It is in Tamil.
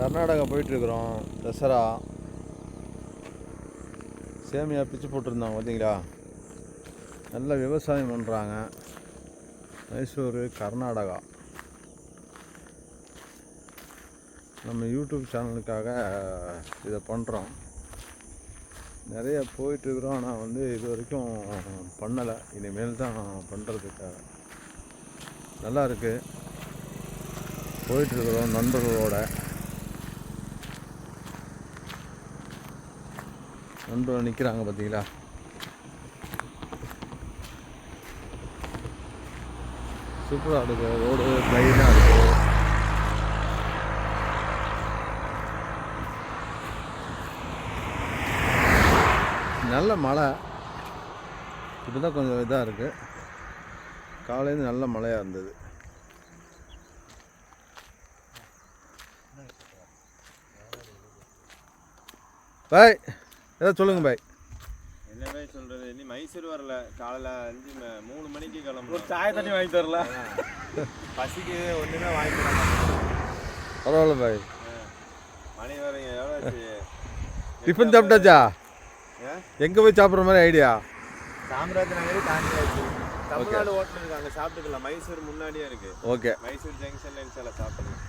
கர்நாடகா போயிட்டுருக்குறோம். தசரா சேமியா பிச்சு போட்டிருந்தாங்க பார்த்தீங்களா. நல்ல விவசாயம் பண்ணுறாங்க. மைசூர் கர்நாடகா. நம்ம யூடியூப் சேனலுக்காக இதை பண்ணுறோம். நிறைய போயிட்டுருக்குறோம். ஆனால் இது வரைக்கும் பண்ணலை. இனிமேல் தான் பண்ணுறதுக்காக. நல்லா இருக்குது. போயிட்டுருக்குறோம் நண்பர்களோட. நண்பர்கள் நிற்கிறாங்க பார்த்தீங்களா. சூப்பராக இருக்குது. ரோடு ப்ளைனாக இருக்குது. நல்ல மழை. இப்போ தான் கொஞ்சம் இதாக இருக்குது. காலையிலேருந்து நல்ல மழையாக இருந்தது. பாய் ஏதாவது சொல்லுங்க பாய். என்ன பாய் சொல்றது, இனி மைசூர் வரல. காலையில் 3 மணிக்கு கிளம்பும். ஒரு சாய் தண்ணி வாங்கி தரல. பசிக்கு ஒன்றுமே வாங்கி தரலாம். பரவாயில்ல பாய். மணி வரீங்க எவ்வளோ ஆச்சு? டிஃபன் சாப்பிட்டாச்சா? எங்கே போய் சாப்பிட்ற மாதிரி ஐடியா? சாம்ராஜ் நகர் தாண்டியாச்சு. தமிழ்நாடு ஹோட்டல் இருக்கு, அங்கே சாப்பிட்டுக்கலாம். மைசூர் முன்னாடியே இருக்கு. ஓகே. மைசூர் ஜங்ஷன்ல சாப்பிடலாம்.